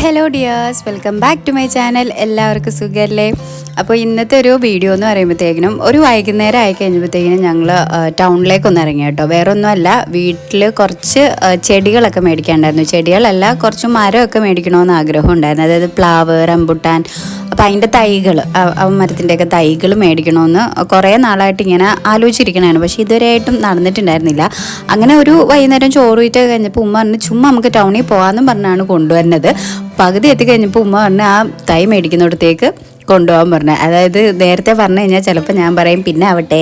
Hello dears, welcome back to my channel. എല്ലാവർക്കും സുഖമല്ലേ? അപ്പോൾ ഇന്നത്തെ ഒരു വീഡിയോ എന്ന് പറയുമ്പോഴത്തേക്കിനും ഒരു വൈകുന്നേരം ആയി കഴിഞ്ഞപ്പോഴത്തേക്കിനും ഞങ്ങൾ ടൗണിലേക്കൊന്ന് ഇറങ്ങി കേട്ടോ. വേറെ ഒന്നുമല്ല, വീട്ടിൽ കുറച്ച് ചെടികളൊക്കെ മേടിക്കാനുണ്ടായിരുന്നു. ചെടികളല്ല, കുറച്ച് മരമൊക്കെ മേടിക്കണമെന്ന് ആഗ്രഹം ഉണ്ടായിരുന്നു. അതായത് പ്ലാവ്, റംബുട്ടാൻ. അപ്പോൾ അതിൻ്റെ തൈകൾ, മരത്തിൻ്റെയൊക്കെ തൈകൾ മേടിക്കണമെന്ന് കുറേ നാളായിട്ട് ഇങ്ങനെ ആലോചിച്ചിരിക്കണതാണ്. പക്ഷേ ഇതുവരെയായിട്ടും നടന്നിട്ടുണ്ടായിരുന്നില്ല. അങ്ങനെ ഒരു വൈകുന്നേരം ചോറ് വീറ്റ് കഴിഞ്ഞപ്പോൾ ഉമ്മ പറഞ്ഞ് ചുമ്മാ നമുക്ക് ടൗണിൽ പോകാമെന്നും പറഞ്ഞാണ് കൊണ്ടുവരുന്നത്. പകുതി എത്തിക്കഴിഞ്ഞപ്പോൾ ഉമ്മ പറഞ്ഞ് ആ തൈ മേടിക്കുന്നിടത്തേക്ക് കൊണ്ടുപോകാൻ പറഞ്ഞു. അതായത് നേരത്തെ പറഞ്ഞു കഴിഞ്ഞാൽ ചിലപ്പോൾ ഞാൻ പറയും പിന്നെ ആവട്ടെ,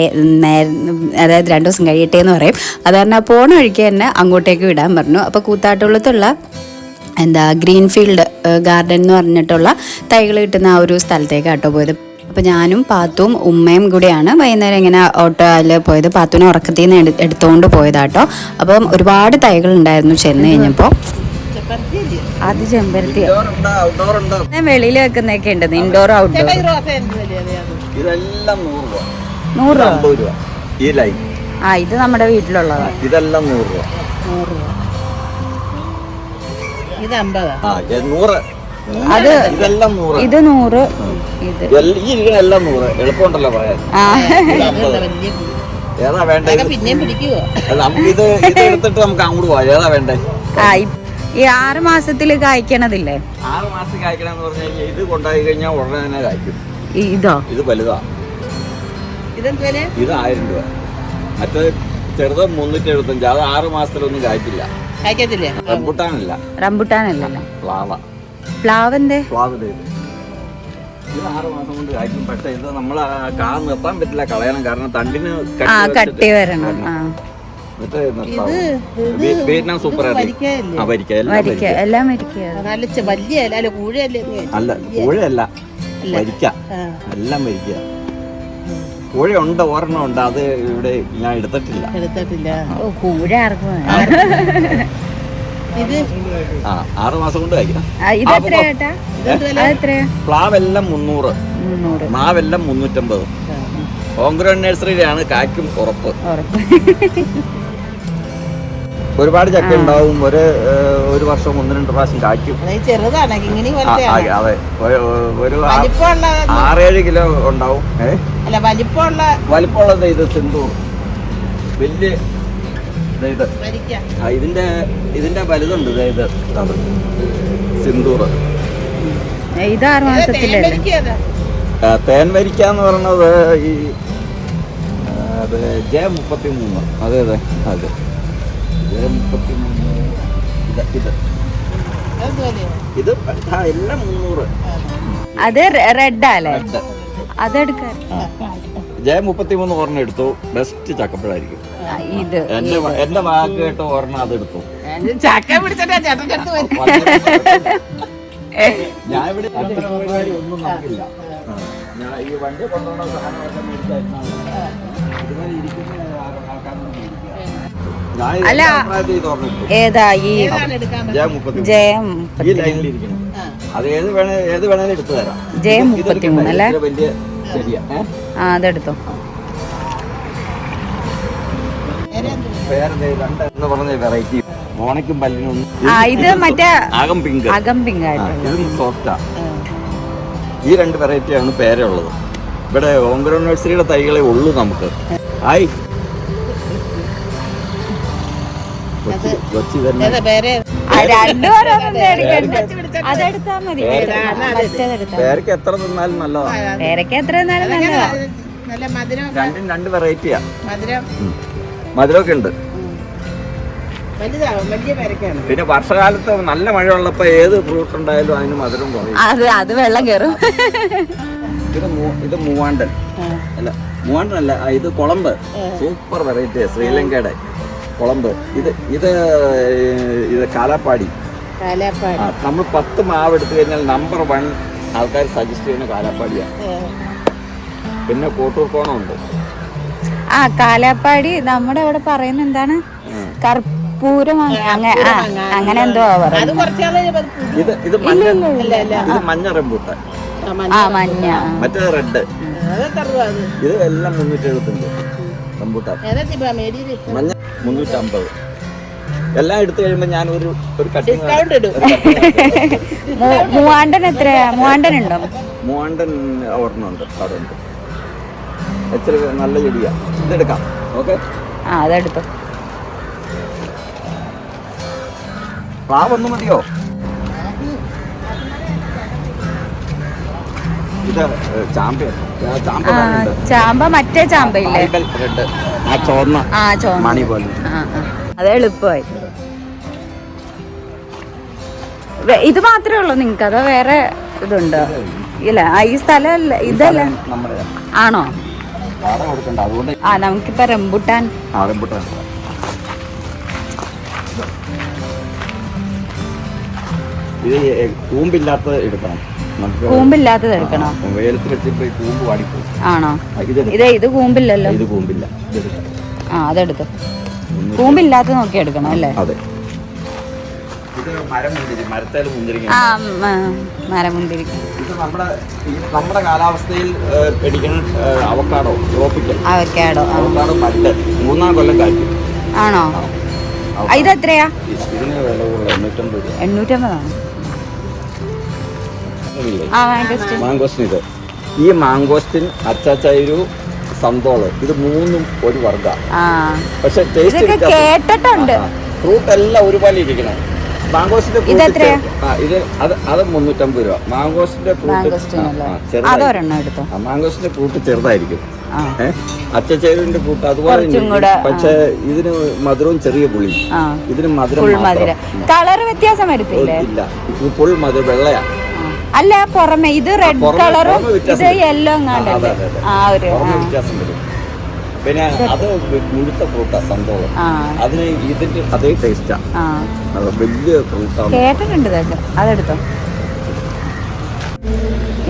അതായത് 2 ദിവസം കഴിയട്ടെ എന്ന് പറയും. അത് കാരണം പോണ വഴിക്ക് തന്നെ അങ്ങോട്ടേക്ക് വിടാൻ പറഞ്ഞു. അപ്പോൾ കൂത്താട്ടുള്ളത്തുള്ള ഗ്രീൻഫീൽഡ് ഗാർഡൻ എന്ന് പറഞ്ഞിട്ടുള്ള തൈകൾ കിട്ടുന്ന ആ ഒരു സ്ഥലത്തേക്ക് ആട്ടോ പോയത്. അപ്പോൾ ഞാനും പാത്തും ഉമ്മയും കൂടിയാണ് വൈകുന്നേരം ഇങ്ങനെ ഓട്ടോയിൽ പോയത്. പാത്തുവിനെ ഉറക്കത്തിൽ നിന്ന് എടുത്തുകൊണ്ട് പോയതാട്ടോ. അപ്പം ഒരുപാട് തൈകൾ ഉണ്ടായിരുന്നു ചെന്ന് കഴിഞ്ഞപ്പോൾ. അത് ചെമ്പരത്തി വെളിയിൽ വെക്കുന്നൊക്കെ ഉണ്ട്, ഇൻഡോർ ഔട്ട്ഡോർ. 100 രൂപ. ആ, ഇത് നമ്മുടെ വീട്ടിലുള്ളതാണ്. ഇതെല്ലാം 100 രൂപ. ഇത് 50. അത് ഇതെല്ലാം 100. ഇത് 100. ഇത് എല്ലാം 100. എളുപ്പമുണ്ടല്ലോ പറയാൻ. ഏതാ വേണ്ടേ? നമുക്ക് ഇത് എടുത്തിട്ട് നമുക്ക് അങ്ങോട്ട് പോവാം. ഏതാ വേണ്ടേ? ഈ 6 മാസത്തില് കായ്ക്കണതില്ലേ? 6 മാസം കായ്ക്കണമെന്ന് പറഞ്ഞാൽ ഇത് കൊണ്ടായി കഴിഞ്ഞാൽ ഉടനെ തന്നെ കായ്ക്കും. ഇതോ? ഇത് വലുതാ. ഇത് 1000 രൂപ. മറ്റേ ചെറുത് 375. അത് 6 മാസത്തിലൊന്നും കായ്ക്കില്ല. റംബുട്ടാനല്ല. പ്ലാവിന്റെ ഇത് 6 മാസം കൊണ്ട് കായ്ക്കും. പക്ഷെ ഇത് നമ്മൾ നിർത്താൻ പറ്റില്ല, കളയണം. കാരണം തണ്ടിന് കട്ടി വരണം. വിയറ്റ്നാം സൂപ്പർ എല്ലാം അല്ല, കൂഴയല്ല, വരിക്ക. എല്ലാം വരിക്ക. കൂഴയുണ്ട്, ഒരെണ്ണം ഉണ്ട്. അത് ഇവിടെ ഞാൻ എടുത്തിട്ടില്ല. കൂഴ 6 മാസം കൊണ്ട് കഴിക്കാം. പ്ലാവെല്ലാം 300, മാവെല്ലാം 350. ഹോംഗ്രോൺ നഴ്സറിയിലാണ് കായ്ക്കും ഉറപ്പ്. ഒരുപാട് ചക്ക ഉണ്ടാവും. ഒരു വർഷം 1-2 പ്രാവശ്യം കായ്ക്കും. അതെ, ഒരു 6-7 കിലോ ഉണ്ടാവും. വലിപ്പമുള്ളത് ഇത് സിന്ദൂർ. വലിയ ഇതിന്റെ വലുതുണ്ട്. ഇത് സിന്ദൂർ. തേൻ വരിക്കാന്ന് പറയുന്നത് ഈ J33. അതെ J33. ഇത് എല്ലാം 300. അത് റെഡ് അല്ലേ? അതെടുക്കാൻ J33 ഒരെണ്ണം എടുത്തു. ബെസ്റ്റ് ചക്കപ്പഴായിരിക്കും. എന്റെ വാക്ക് കേട്ടോ ഒരെണ്ണം അതെടുത്തു. ഞാൻ ഇവിടെ ഒന്നും നോക്കില്ല. ഞാൻ ഈ വണ്ടി കൊണ്ടുപോകുന്ന സാധനമൊക്കെ മേടിച്ചായിരുന്നു. ഇതുപോലെ ഇരിക്കുന്ന ആൾക്കാരൊന്നും ഏതാ ഈ ഈ ലൈനിലിരിക്കണം. അത് ഏത് വേണേലും എടുത്തു തരാം. J33 അല്ലേ? വലിയ ശരിയാ. അതെടുത്തോ. എന്ന് പറഞ്ഞ വെറൈറ്റി മോണയ്ക്കും പല്ലിനും. ഇത് മറ്റേ അകം പിങ്ക് ഇതും സോഫ്റ്റാ. ഈ 2 വെറൈറ്റിയാണ് പേരുള്ളത്. ഇവിടെ ഹോംഗ്രോൺ നഴ്സറിയുടെ തൈകളെ ഉള്ളൂ നമുക്ക്. പേരയ്ക്ക് എത്ര തിന്നാലും നല്ലതാണ്. രണ്ടും 2 വെറൈറ്റിയാ. മധുരമൊക്കെ ഉണ്ട്. പിന്നെ വർഷകാലത്ത് നല്ല മഴ ഉള്ളപ്പോ ഏത് ഫ്രൂട്ട് ഉണ്ടായാലും അതിന് മധുരം കുറയും. അത് വെള്ളം കയറും. ഇത് മൂവാണ്ടൻ അല്ല, ഇത് കുളമ്പ്. സൂപ്പർ വെറൈറ്റി, ശ്രീലങ്കയുടെ കുളമ്പ്. ഇത് കാലാപ്പാടി. നമ്മൾ 10 മാവ് എടുത്തു കഴിഞ്ഞാൽ നമ്പർ 1 ആൾക്കാർ സജസ്റ്റ് ചെയ്യുന്ന കാലാപ്പാടിയാണ്. പിന്നെ കോട്ടൂർക്കോണം ഉണ്ട്. കാലാപ്പാടി നമ്മുടെ അവിടെ പറയുന്ന എന്താണ്, കർപ്പൂരം അങ്ങനെ എന്തോ ഇത് മഞ്ഞ റംബൂട്ടാൻ. മറ്റേ റെഡ്. ഇത് എല്ലാം 375 റംബൂട്ടാൻ. മഞ്ഞ 350. എല്ലാം എടുത്തു കഴിയുമ്പോൾ ഞാൻ ഒരു കട്ടിങ് മൂവാണ്ടൻ എത്രയാ? മൂവാണ്ടൻ ഉണ്ടോ? മൂവാണ്ടൻ ഒരെണ്ണമുണ്ട്, അതുണ്ട്. ഇച്ചിരി നല്ല ചെടിയാ, ഇതെടുക്കാം. ഓക്കെ, ആ അതെടുത്തോ. പ്ലാവൊന്നും മതിയോ? ഇത് ചാമ്പ, ചാമ്പ മറ്റേ ചാമ്പയില്ലേ? റെഡ്, ആ ചോന്ന മണി പോലെ. അത് എളുപ്പമായി. ഇത് മാത്രമേ ഉള്ളൂ നിങ്ങക്ക്? അതോ വേറെ ഇതുണ്ടോ? ഇല്ല, ഈ സ്ഥലം ഇതല്ല ആണോ? ആ നമുക്കിപ്പോ റംബുട്ടാൻ. ഇത് കൂമ്പില്ലാത്തത് എടുക്കണം. കൂമ്പില്ലാത്തത് എടുക്കണോ? വെയിലത്ത് വെച്ചിട്ട് കൂമ്പ് വാടിപ്പോകും. ആണോ? ഇത് കൂമ്പില്ലല്ലോ. ഇത് കൂമ്പില്ല. ആ അതെടുത്തു. കൂമ്പില്ലാത്ത നോക്കി എടുക്കണം അല്ലേ? അതെ. ഇത് മരമുന്തിരിക്ക. ഇത് നമ്മുടെ കാലാവസ്ഥയിൽ പിടിക്കുന്ന അവക്കാഡോ, ട്രോപ്പിക്കൽ അവക്കാഡോ മറ്റ് 3-ാം കൊല്ലം കായ്ക്കും. ആണോ? ഇതെത്രയാ? ഇതിന് വില 850 രൂപ. 850 മാങ്കോസ്റ്റിൻ. ഇത് ഈ മാങ്കോസ്റ്റിൻ, അച്ചാച്ചൈരു, സന്തോള്, ഇത് 3ഉം ഒരു വർഗ്ഗ. പക്ഷെ ടേസ്റ്റ് കേട്ടിട്ടുണ്ട്. ഫ്രൂട്ട് എല്ലാം ഒരുപോലെ ഇരിക്കണം. മാങ്കോസ്റ്റിന്റെ ഇത് 350 രൂപ. മാങ്കോസ്റ്റിന്റെ ഫ്രൂട്ട് മാങ്കോസ്റ്റിന്റെ ഫ്രൂട്ട് ചെറുതായിരിക്കും. അച്ചച്ചേരുവിന്റെ ഫ്രൂട്ട് അതുപോലെ, പക്ഷെ ഇതിന് മധുരവും ചെറിയ പുളി. ഇതിന് മധുരം കളർ വ്യത്യാസം വരത്തില്ല. ഫുൾ മധുരം വെള്ളയാ. അല്ല പുറമെ ഇത് റെഡ് കളറും ഇത് യെല്ലോ എങ്ങാണ്ടല്ലേ? വ്യത്യാസം വരും. പിന്നെ അത് മുഴുത്ത ഫ്രൂട്ടാ, സന്തോളം. അതിന് ഇതിന്റെ അതേ ടേസ്റ്റാ. വലിയ ഫ്രൂട്ടാണ്. കേട്ടിട്ടുണ്ട്. അതെടുത്തോ.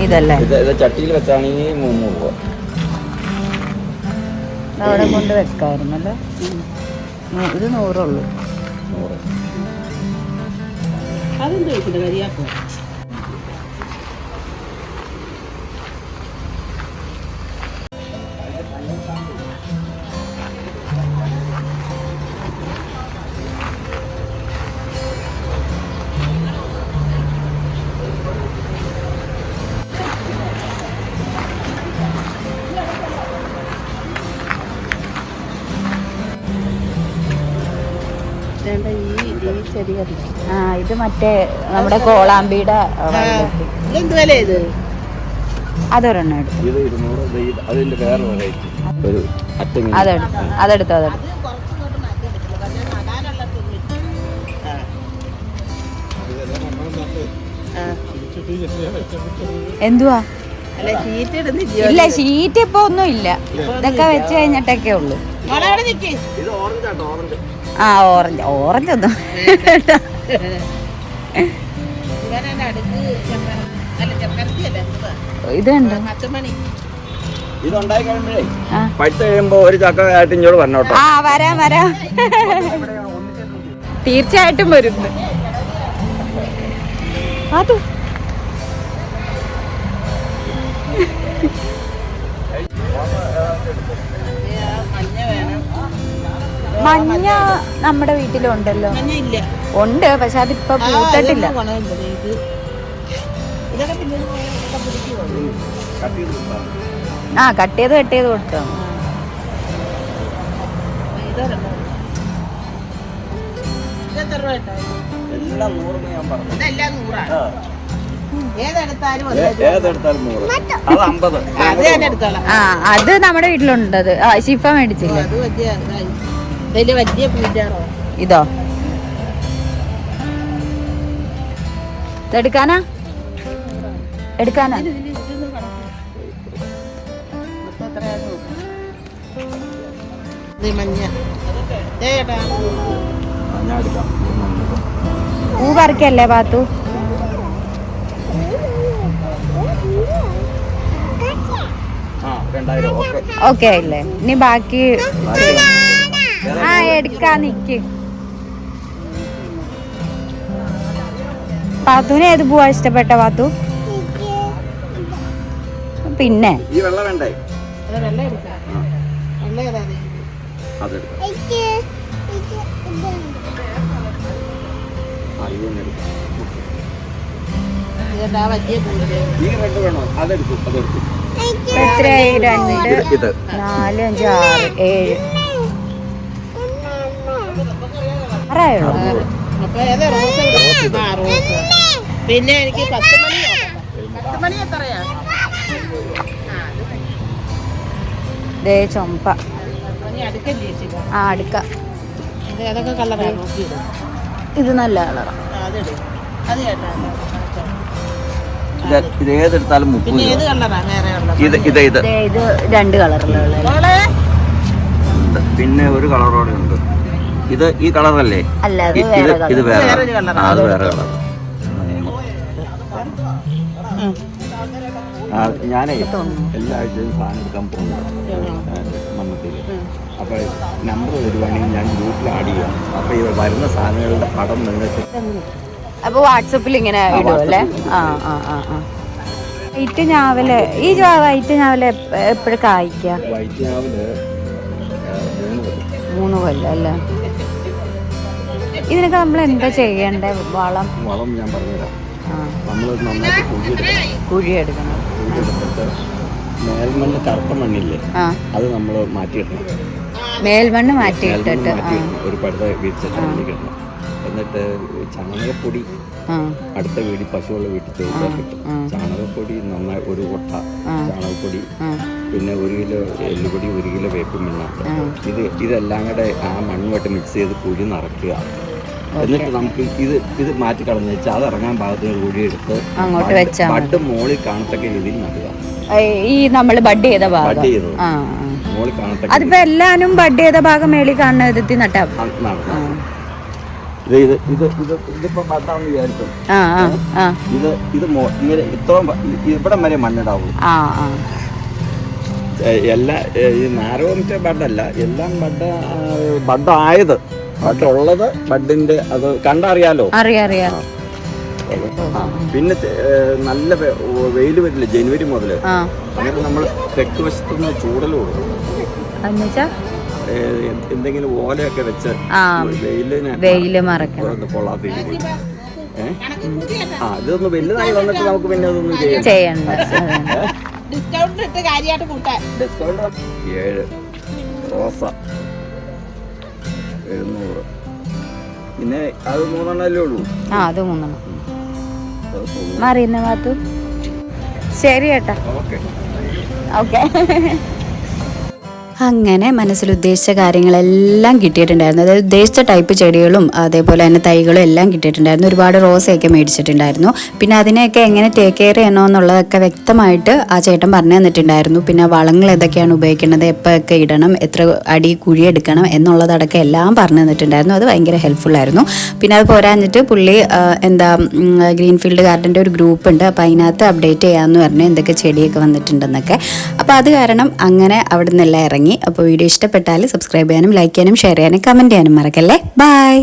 ഇതല്ലേ? ഇത് ചട്ടിയിൽ വെച്ചാണെങ്കിൽ 300 രൂപ. അവിടെ കൊണ്ട് വെക്കായിരുന്നല്ലോ. ഇത് 100 ഉള്ളൂ. അതെന്താ കരിയാപ്പോ? ഇത് മറ്റേ നമ്മുടെ കോളാമ്പിയുടെ അതൊരെണ്ണം അതെടുത്തു. എന്തുവാ? ഇല്ല, ഷീറ്റ് ഇപ്പൊ ഒന്നും ഇല്ല. ഇതൊക്കെ വെച്ച് കഴിഞ്ഞിട്ടൊക്കെ ഉള്ളു. ആ ഓറഞ്ച് ഒന്നും ഇതുണ്ട്. ഇതുണ്ടായി കഴിയുമ്പോഴേ പഴുത്ത് കഴിയുമ്പോ ഒരു ചക്ക ആയിട്ട് ഇങ്ങോട്ട് വരണോട്ടോ. ആ വരാം. തീർച്ചയായിട്ടും വരും. അത് മഞ്ഞ നമ്മുടെ വീട്ടിലുണ്ടല്ലോ. ഉണ്ട്, പക്ഷെ അതിപ്പോ പൂത്തിട്ടില്ല. ആ കട്ട് ചെയ്ത് കൊടുത്തോ. അത് നമ്മുടെ വീട്ടിലുണ്ടത്. ഷിഫ മേടിച്ചില്ല. ഇതോ? എടുക്കാനാ? പൂ പറിക്കല്ലേ പാത്തു? ഓക്കെ അല്ലേ? ഇനി ബാക്കി എടുക്കാ നിക്ക്. പാത്തുവിന് ഏത് പൂവാ ഇഷ്ടപ്പെട്ട പാത്തു? പിന്നെ ഈ റെഡ് വേണോ? അതെടുക്കും. എത്രയായി? 2, ഇത് 4, 5, 6, 7 ആറായുള്ളൂ. പിന്നെ എനിക്ക് 10 മണി എത്രയാ? ദേ ചൊമ്പ. അടുക്ക. ഏതൊക്കെ കളറാണ് നോക്കിയത്? ഇത് നല്ല കളറാണ്. ഇത് ഏതെടുത്താലും 30 ഏത് കളറാ? വേറെ ഇത് 2 കളറിലുള്ള. പിന്നെ ഒരു കളറോടെ ഉണ്ട്. ഇത് ഈ കളറല്ലേ? അല്ല, ഇത് വേറെ. അത് വേറെ കളർ. ഞാനേ എല്ലാ ആഴ്ചയും സാധനം എടുക്കാൻ പോകുന്നുണ്ട് മമ്മത്തേക്ക്. അപ്പൊ നമ്പർ വരുവാണെങ്കിൽ ഞാൻ ഗ്രൂപ്പിൽ ആഡ് ചെയ്യാം. അപ്പൊ ഈ വരുന്ന സാധനങ്ങളുടെ പടം നിങ്ങൾക്ക് അപ്പൊ വാട്സപ്പിൽ ഇങ്ങനെ ഇടുമല്ലേ? വൈറ്റ് ഞാവല്. ഈ വൈറ്റ് ഞാവല് എപ്പോഴും കായ്ക്കുക? വൈറ്റ് ഞാവല് 3 കൊല്ലം അല്ലേ? ഇതിനൊക്കെ നമ്മൾ എന്താ ചെയ്യണ്ടേ? വളം ഞാൻ പറഞ്ഞുതരാം. നമ്മൾ നന്നായിട്ട് കുഴിയെടുക്കണം. കുഴിയെടുത്തിട്ട് മേൽമണ്ണ് കറുത്ത മണ്ണില്ലേ, അത് നമ്മൾ മാറ്റിയിടണം. മേൽമണ്ണ് മാറ്റിയിട്ടിട്ട് ഒരു പടുത വീഴ്ചിട്ട് കിട്ടണം. എന്നിട്ട് ചാണകപ്പൊടി അടുത്ത വീട്ടിൽ പശുവുള്ള വീട്ടിൽ ചോദിച്ചാൽ കിട്ടും. ചാണകപ്പൊടി നന്നായി 1 കൊട്ട ചാണകപ്പൊടി, പിന്നെ 1 കിലോ എല്ലുപൊടി, 1 കിലോ വേപ്പിൻ പിണ്ണാക്ക്. ഇതെല്ലാം കൂടെ ആ മണ്ണുമായിട്ട് മിക്സ് ചെയ്ത് കുഴി നിറയ്ക്കുക. എന്നിട്ട് നമുക്ക് ഇത് മാറ്റി കളഞ്ഞു വെച്ചാൽ അത് ഇറങ്ങാൻ പാകത്തിന് കുഴിയെടുത്ത് അങ്ങോട്ട് വെച്ചാൽ ബഡ് മോളിൽ കാണത്തക്ക രീതിയിൽ നടുക. ഈ നമ്മൾ ബഡ് ചെയ്ത ഭാഗം മോളിൽ കാണത്തക്ക. അതിപ്പോ എല്ലാനും ബഡ് ചെയ്ത ഭാഗം മേളിൽ കാണുന്ന വിധത്തിൽ നട്ടാ ഇതിപ്പോ ബഡാന്ന് വിചാരിച്ചു. ഇത് ഇങ്ങനെ ഇത്രയും ഇവിടം വരെ മണ്ണിടാവൂ. എല്ലാ ഈ 4 മീറ്റർ ബഡല്ല, എല്ലാം ബഡായത് ബഡുള്ളത് ബഡിന്റെ അത് കണ്ടറിയാലോ. അറിയാം. പിന്നെ നല്ല വെയിൽ വരില്ല ജനുവരി മുതല്. അങ്ങനെ നമ്മൾ തെക്ക് വശത്തുനിന്ന് ചൂടൽ കൊടുക്കും. എന്തെങ്കിലും ഓലയൊക്കെ വെച്ച് വെയില് കൊള്ളാത്ത രീതിയിൽ. ഇതൊന്ന് വലുതായി വന്നിട്ട് നമുക്ക് പിന്നെ അതൊന്നും ചെയ്യണ്ട. ഡിസ്കൗണ്ട് 7 റോസ 700. പിന്നെ അത് 3 എണ്ണല്ലേ ഉള്ളൂ. അത് 3 എണ്ണം മാറിയുന്ന ഭാഗത്തു. ശരി ചേട്ടാ. ഓക്കെ. അങ്ങനെ മനസ്സിലുദ്ദേശിച്ച കാര്യങ്ങളെല്ലാം കിട്ടിയിട്ടുണ്ടായിരുന്നു. അതായത് ഉദ്ദേശിച്ച ടൈപ്പ് ചെടികളും അതേപോലെ തന്നെ തൈകളും എല്ലാം കിട്ടിയിട്ടുണ്ടായിരുന്നു. ഒരുപാട് റോസയൊക്കെ മേടിച്ചിട്ടുണ്ടായിരുന്നു. പിന്നെ അതിനെയൊക്കെ എങ്ങനെ ടേക്ക് കെയർ ചെയ്യണമെന്നുള്ളതൊക്കെ വ്യക്തമായിട്ട് ആ ചേട്ടൻ പറഞ്ഞു തന്നിട്ടുണ്ടായിരുന്നു. പിന്നെ വളങ്ങൾ ഏതൊക്കെയാണ് ഉപയോഗിക്കേണ്ടത്, എപ്പോഴൊക്കെ ഇടണം, എത്ര അടി കുഴിയെടുക്കണം എന്നുള്ളതടക്കം എല്ലാം പറഞ്ഞു തന്നിട്ടുണ്ടായിരുന്നു. അത് ഭയങ്കര ഹെൽപ്ഫുള്ളായിരുന്നു. പിന്നെ അത് പോരാഞ്ഞിട്ട് പുള്ളി ഗ്രീൻഫീൽഡ് ഗാർഡൻ്റെ ഒരു ഗ്രൂപ്പ് ഉണ്ട്. അപ്പോൾ അതിനകത്ത് അപ്ഡേറ്റ് ചെയ്യാമെന്ന് പറഞ്ഞു എന്തൊക്കെ ചെടിയൊക്കെ വന്നിട്ടുണ്ടെന്നൊക്കെ. അപ്പോൾ അത് കാരണം അങ്ങനെ അവിടെ നിന്നെല്ലാം ഇറങ്ങി. അപ്പോൾ വീഡിയോ ഇഷ്ടപ്പെട്ടാൽ സബ്സ്ക്രൈബ് ചെയ്യാനും ലൈക്ക് ചെയ്യാനും ഷെയർ ചെയ്യാനും കമൻറ്റ് ചെയ്യാനും മറക്കല്ലേ. ബൈ.